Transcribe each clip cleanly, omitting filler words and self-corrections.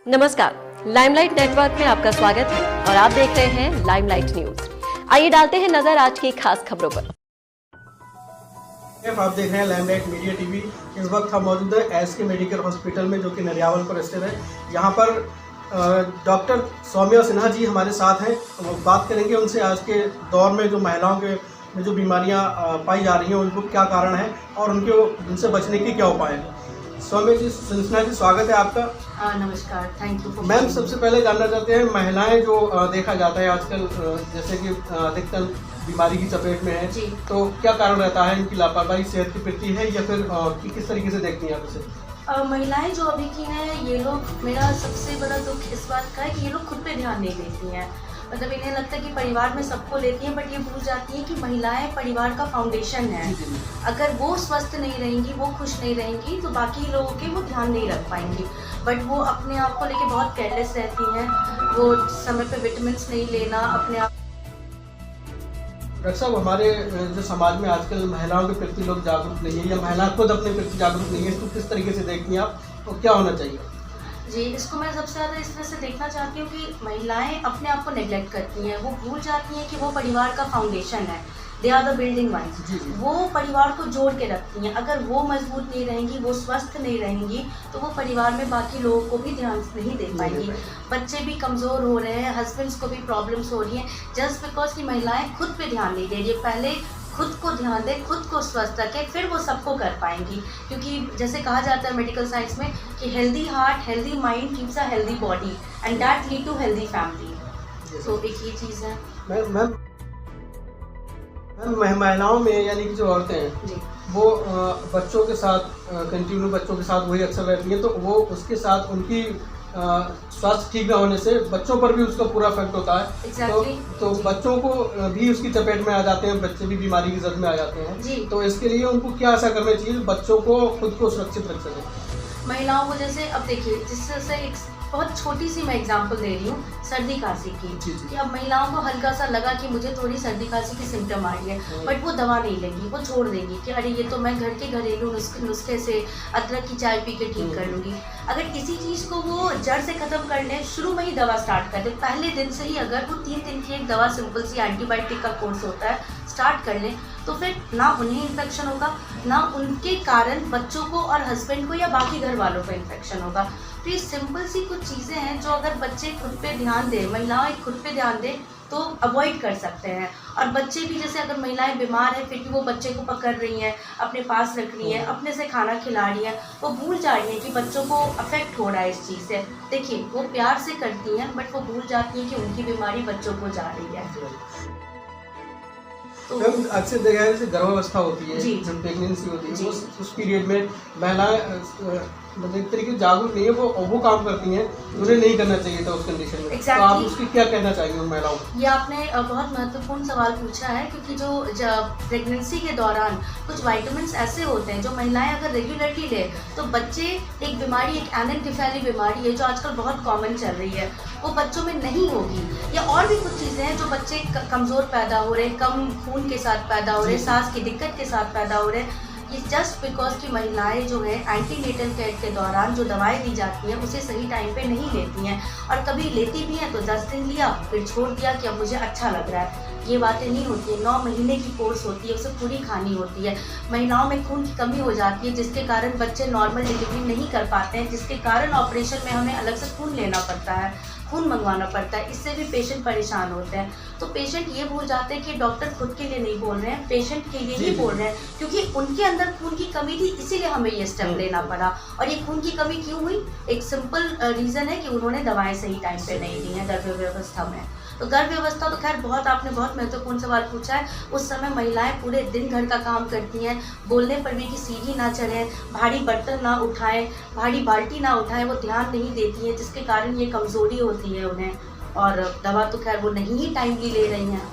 नमस्कार, limelight network में आपका स्वागत है और आप देख रहे हैं लाइमलाइट न्यूज। आइए डालते हैं नजर आज की खास खबरों पर। आप देख रहे हैं लाइमलाइट मीडिया टीवी। इस वक्त हम मौजूद है एसके मेडिकल हॉस्पिटल में, जो कि नरियावल पर स्थित है। यहाँ पर डॉक्टर सौम्या सिन्हा जी हमारे साथ हैं। बात करेंगे उनसे आज के दौर में जो महिलाओं के में जो बीमारियाँ पाई जा रही हैं उनको क्या कारण है और उनसे बचने के क्या उपाय हैं। सौम्या जी, सिन्हा जी, स्वागत है आपका। नमस्कार, थैंक यू। मैम, सबसे पहले जानना चाहते हैं, महिलाएं जो देखा जाता है आजकल जैसे कि अधिकतर बीमारी की चपेट में है, तो क्या कारण रहता है? इनकी लापरवाही सेहत के प्रति है या फिर किस तरीके से देखती हैं आप इसे? महिलाएं जो अभी की हैं, ये लोग, मेरा सबसे बड़ा दुख इस बात का है कि ये लोग खुद पे ध्यान नहीं देती हैं। मतलब इन्हें लगता है कि परिवार में सबको लेती हैं, बट ये भूल जाती हैं कि महिलाएं परिवार का फाउंडेशन है। अगर वो स्वस्थ नहीं रहेंगी, वो खुश नहीं रहेंगी, तो बाकी लोगों के वो ध्यान नहीं रख पाएंगी। बट वो अपने आप को लेके बहुत केयरलेस रहती हैं। वो समय पे विटामिन्स नहीं लेना, अपने आप। डॉक्टर साहब, हमारे जो समाज में आजकल महिलाओं के प्रति लोग जागरूक नहीं है या महिला खुद अपने प्रति जागरूक नहीं है, इसको किस तरीके से देखती हैं आप और क्या होना चाहिए? जी, इसको मैं सबसे ज़्यादा इस तरह से देखना चाहती हूँ कि महिलाएं अपने आप को नेग्लेक्ट करती हैं। वो भूल जाती हैं कि वो परिवार का फाउंडेशन है। They are the building ones. वो परिवार को जोड़ के रखती हैं। अगर वो मजबूत नहीं रहेंगी, वो स्वस्थ नहीं रहेंगी, तो वो परिवार में बाकी लोगों को भी ध्यान नहीं दे पाएंगी। बच्चे भी कमज़ोर हो रहे हैं, हस्बैंड्स को भी प्रॉब्लम्स हो रही हैं, जस्ट बिकॉज कि महिलाएं खुद पे ध्यान नहीं दे रही है। पहले खुद को ध्यान दें, खुद को स्वस्थ रखें, फिर वो सबको कर पाएंगी। क्योंकि जैसे कहा जाता है मेडिकल साइंस में कि healthy heart, healthy mind keeps a healthy body and that lead to healthy family. तो एक ये चीज़ है। मैम, महिलाओं में यानी कि जो औरतें हैं वो बच्चों के साथ कंटिन्यू बच्चों के साथ वही अक्सर रहती हैं, तो वो उसके साथ उनकी स्वास्थ्य ठीक न होने से बच्चों पर भी उसका पूरा इफेक्ट होता है। Exactly. तो बच्चों को भी उसकी चपेट में आ जाते हैं, बच्चे भी बीमारी की जद में आ जाते हैं। तो इसके लिए उनको क्या ऐसा करना चाहिए बच्चों को खुद को सुरक्षित रख सकें? महिलाओं को जैसे अब देखिए, जिससे एक बहुत छोटी सी मैं एग्जांपल दे रही हूँ, सर्दी खांसी की। कि अब महिलाओं को हल्का सा लगा कि मुझे थोड़ी सर्दी खांसी की सिम्टम आ रही है, बट वो दवा नहीं लेंगी, वो छोड़ देंगी कि अरे ये तो मैं घर के घरेलू नुस्खे से अदरक की चाय पी के ठीक कर लूँगी। अगर किसी चीज़ को वो जड़ से ख़त्म कर लें, शुरू में ही दवा स्टार्ट कर दें, पहले दिन से ही अगर वो 3 दिन की एक दवा, सिंपल सी एंटीबायोटिक का कोर्स होता है, स्टार्ट कर लें, तो फिर ना उन्हें इन्फेक्शन होगा, ना उनके कारण बच्चों को और हस्बैंड को या बाकी घर वालों को इन्फेक्शन होगा। तो ये सिंपल सी कुछ चीज़ें हैं जो अगर बच्चे खुद पे ध्यान दें, महिलाएं खुद पे ध्यान दें, तो अवॉइड कर सकते हैं। और बच्चे भी, जैसे अगर महिलाएं बीमार हैं फिर भी वो बच्चे को पकड़ रही हैं, अपने पास रख रही हैं, अपने से खाना खिला रही हैं, वो भूल जा रही हैं कि बच्चों को अफेक्ट हो रहा है इस चीज़ से। देखिए, वो प्यार से करती हैं, बट वो भूल जाती हैं कि उनकी बीमारी बच्चों को जा रही है। तो अक्सर देखा है, जैसे गर्भावस्था होती है, जब प्रेगनेंसी होती है, उस पीरियड में महिलाएं मतलब एक तरीके से जागरूक नहीं है, वो काम करती हैं, उन्हें नहीं करना चाहिए था उस कंडीशन में। तो आप उसकी क्या कहना चाहिए उन महिलाओं को? ये आपने बहुत महत्वपूर्ण सवाल पूछा है, क्योंकि जो प्रेगनेंसी के दौरान कुछ विटामिन्स ऐसे होते हैं जो महिलाएं अगर रेगुलरली ले, तो बच्चे, एक बीमारी, एक एनेंकेफेली बीमारी है जो आजकल बहुत कॉमन चल रही है, वो बच्चों में नहीं होगी। या और भी कुछ चीज़ें हैं जो बच्चे कमज़ोर पैदा हो रहे, कम खून के साथ पैदा हो रहे, सांस की दिक्कत के साथ पैदा हो रहे। ये जस्ट बिकॉज कि महिलाएं जो है एंटीनेटल केयर के दौरान जो दवाएं दी जाती हैं उसे सही टाइम पे नहीं लेती हैं, और कभी लेती भी हैं तो 10 दिन लिया, फिर छोड़ दिया कि अब मुझे अच्छा लग रहा है। ये बातें नहीं होती है। 9 महीने की कोर्स होती है, उसे पूरी खानी होती है। महिलाओं में खून की कमी हो जाती है, जिसके कारण बच्चे नॉर्मल डिलीवरी नहीं कर पाते हैं, जिसके कारण ऑपरेशन में हमें अलग से खून लेना पड़ता है, खून मंगवाना पड़ता है। इससे भी पेशेंट परेशान होते हैं। तो पेशेंट ये भूल जाते हैं कि डॉक्टर खुद के लिए नहीं बोल रहे हैं, पेशेंट के लिए ही बोल रहे हैं, क्योंकि उनके अंदर खून की कमी थी, इसीलिए हमें ये स्टेप लेना पड़ा। और ये खून की कमी क्यों हुई? एक सिंपल रीज़न है कि उन्होंने दवाएं सही टाइम पे नहीं दी हैं गर्भ व्यवस्था में। तो गर्भ व्यवस्था तो खैर आपने बहुत महत्वपूर्ण सवाल पूछा है। उस समय महिलाएं पूरे दिन घर का काम करती हैं, बोलने पर भी कि सीढ़ी ना चढ़ें, भारी बर्तन ना उठाएं, भारी बाल्टी ना उठाएं, वो ध्यान नहीं देती हैं, जिसके कारण ये कमज़ोरी होती है उन्हें। और दवा तो खैर वो नहीं ही टाइमली ले रही हैं।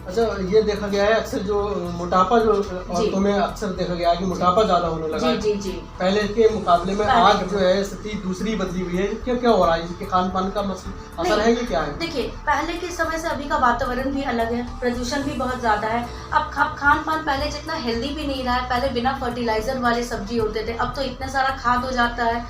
अच्छा, ये देखा गया है अक्सर जो मोटापा जो औरतों में अक्सर देखा गया है कि मोटापा ज़्यादा होने लगा है। जी। पहले के मुकाबले में आज जो है स्थिति दूसरी बदली हुई है। क्या हो रहा है? इसके खान पान का असर है कि क्या है? देखिए, पहले के समय से अभी का वातावरण भी अलग है, प्रदूषण भी बहुत ज़्यादा है। अब खान पान पहले जितना हेल्दी भी नहीं रहा है। पहले बिना फर्टिलाइजर वाले सब्जी होते थे, अब तो इतना सारा खाद हो जाता है,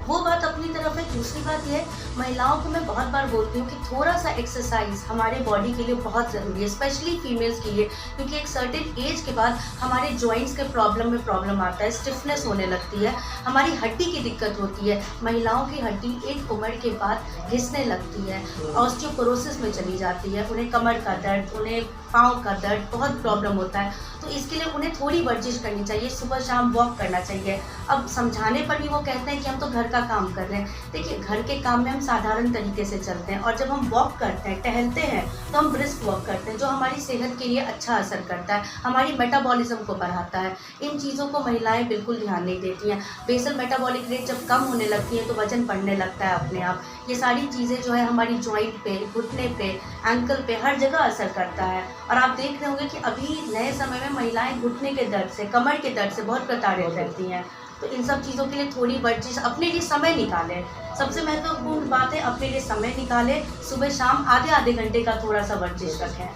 वो बात अपनी तरफ है। दूसरी बात ये है, महिलाओं को मैं बहुत बार बोलती हूँ कि थोड़ा सा एक्सरसाइज हमारे बॉडी के लिए बहुत ज़रूरी है, स्पेशली फीमेल्स के लिए, क्योंकि एक सर्टेन एज के बाद हमारे जॉइंट्स के प्रॉब्लम आता है, स्टिफनेस होने लगती है, हमारी हड्डी की दिक्कत होती है। महिलाओं की हड्डी एक उम्र के बाद घिसने लगती है, ऑस्टियोपोरोसिस में चली जाती है, उन्हें कमर का दर्द, उन्हें पाँव का दर्द, बहुत प्रॉब्लम होता है। तो इसके लिए उन्हें थोड़ी वर्जिश करनी चाहिए, सुबह शाम वॉक करना चाहिए। अब समझाने पर भी वो कहते हैं कि हम तो घर का काम कर रहे हैं। देखिए, घर के काम में हम साधारण तरीके से चलते हैं, और जब हम वॉक करते हैं, टहलते हैं, तो हम ब्रिस्क वॉक करते हैं, जो हमारी सेहत के लिए अच्छा असर करता है, हमारी मेटाबॉलिज्म को बढ़ाता है। इन चीज़ों को महिलाएं बिल्कुल ध्यान नहीं देती हैं। बेसल मेटाबॉलिक रेट जब कम होने लगती है तो वजन बढ़ने लगता है अपने आप। ये सारी चीज़ें जो है हमारी जॉइंट पे, घुटने पे, एंकल पे, हर जगह असर करता है। और आप देख रहे होंगे कि अभी नए समय में महिलाएं घुटने के दर्द से, कमर के दर्द से बहुत प्रताड़ित रहती हैं। तो इन सब चीज़ों के लिए थोड़ी वर्जिश, अपने लिए समय निकालें। सबसे महत्वपूर्ण बात है, अपने लिए समय निकालें, सुबह शाम आधे घंटे का थोड़ा सा वर्जिश रखें।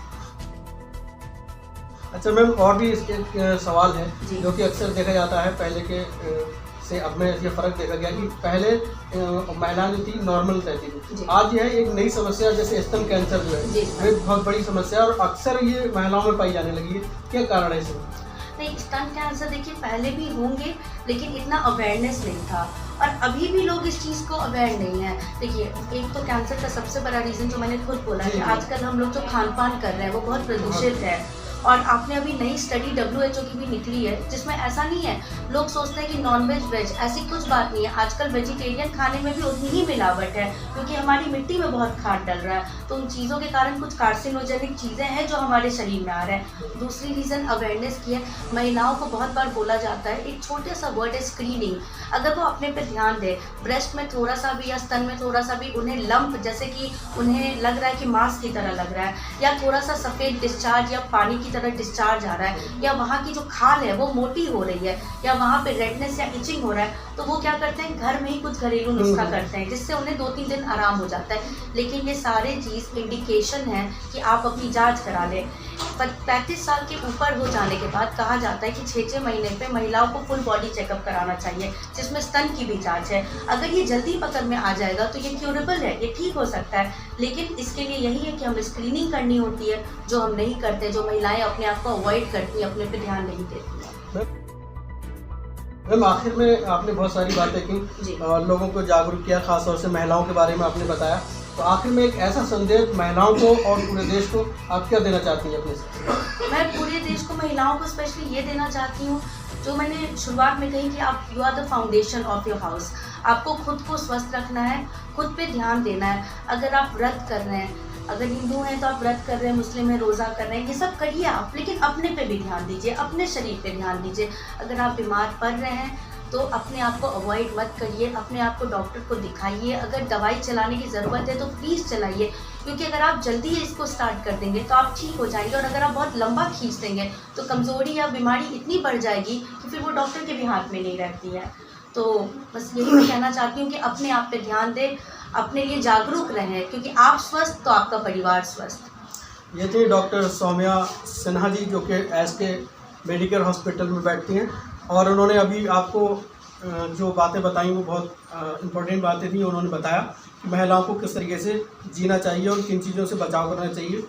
अच्छा मैम, और भी एक सवाल है जी। जो कि अक्सर देखा जाता है, पहले के से अब में ये फ़र्क देखा गया कि पहले महिलाएं जो थी नॉर्मल रहती थी, जी। आज यह है एक नई समस्या जैसे स्तन कैंसर जो जी। है ये बहुत बड़ी समस्या है और अक्सर ये महिलाओं में पाई जाने लगी है। क्या कारण है इसमें? नहीं, स्तन कैंसर देखिए पहले भी होंगे, लेकिन इतना अवेयरनेस नहीं था, और अभी भी लोग इस चीज़ को अवेयर नहीं है। देखिए, एक तो कैंसर का सबसे बड़ा रीज़न जो मैंने खुद बोला कि आजकल हम लोग जो खान पान कर रहे हैं वो बहुत प्रदूषित है। और आपने अभी नई स्टडी WHO की भी निकली है, जिसमें ऐसा नहीं है, लोग सोचते हैं कि नॉनवेज वेज, ऐसी कुछ बात नहीं है। आजकल वेजिटेरियन खाने में भी उतनी ही मिलावट है, क्योंकि हमारी मिट्टी में बहुत खाद डल रहा है। तो उन चीज़ों के कारण कुछ कार्सिनोजेनिक चीज़ें हैं जो हमारे शरीर में आ रहे हैं। दूसरी रीज़न अवेयरनेस की है। महिलाओं को बहुत बार बोला जाता है, एक छोटा सा वर्ड है स्क्रीनिंग। अगर वो अपने पे ध्यान दे, ब्रेस्ट में थोड़ा सा भी या स्तन में थोड़ा सा भी उन्हें लंप, जैसे कि उन्हें लग रहा है कि मांस की तरह लग रहा है, या थोड़ा सा सफ़ेद डिस्चार्ज या पानी की तरह डिस्चार्ज आ रहा है, या वहाँ की जो खाल है वो मोटी हो रही है, या वहाँ पे रेडनेस या इचिंग हो रहा है, तो वो क्या करते हैं, घर में ही कुछ घरेलू नुस्खा करते हैं, जिससे उन्हें 2-3 दिन आराम हो जाता है। लेकिन ये सारे चीज़ इंडिकेशन है कि आप अपनी जांच करा लें। 35 साल के ऊपर हो जाने के बाद कहा जाता है कि 6-6 महीने पे महिलाओं को फुल बॉडी चेकअप कराना चाहिए, जिसमें स्तन की भी जांच है। अगर ये जल्दी पकड़ में आ जाएगा तो ये क्यूरेबल है, ये ठीक हो सकता है। लेकिन इसके लिए यही है कि हमें स्क्रीनिंग करनी होती है, जो हम नहीं करते, जो महिलाएं अपने आप को अवॉइड करती हैं, अपने पे ध्यान नहीं देती हैं। मैम, आखिर में आपने बहुत सारी बातें की, लोगों को जागरूक किया, खासतौर से महिलाओं के बारे में आपने बताया, तो आखिर में एक ऐसा संदेश महिलाओं को और पूरे देश को आप क्या देना चाहती हैं अपने से? मैं पूरे देश को, महिलाओं को स्पेशली ये देना चाहती हूँ, जो मैंने शुरुआत में कही कि आप, you are the foundation of your house. आपको खुद को स्वस्थ रखना है, खुद पे ध्यान देना है। अगर आप व्रत कर रहे हैं, अगर हिंदू हैं तो आप व्रत कर रहे हैं, मुस्लिम है रोज़ा कर रहे हैं, ये सब करिए आप, लेकिन अपने पे भी ध्यान दीजिए, अपने शरीर पे ध्यान दीजिए। अगर आप बीमार पड़ रहे हैं तो अपने आप को अवॉइड मत करिए, अपने आप को डॉक्टर को दिखाइए। अगर दवाई चलाने की ज़रूरत है तो प्लीज़ चलाइए, क्योंकि अगर आप जल्दी इसको स्टार्ट कर देंगे तो आप ठीक हो जाएंगे, और अगर आप बहुत लंबा खींच देंगे तो कमज़ोरी या बीमारी इतनी बढ़ जाएगी कि फिर वो डॉक्टर के भी हाथ में नहीं रहती है। तो बस यही मैं कहना चाहती हूँ कि अपने आप पे ध्यान दें, अपने लिए जागरूक रहें, क्योंकि आप स्वस्थ तो आपका परिवार स्वस्थ। ये थी डॉक्टर सौम्या सिन्हा जी, जो कि SK मेडिकल हॉस्पिटल में बैठती हैं, और उन्होंने अभी आपको जो बातें बताई वो बहुत इम्पोर्टेंट बातें थी। उन्होंने बताया कि महिलाओं को किस तरीके से जीना चाहिए और किन चीज़ों से बचाव करना चाहिए।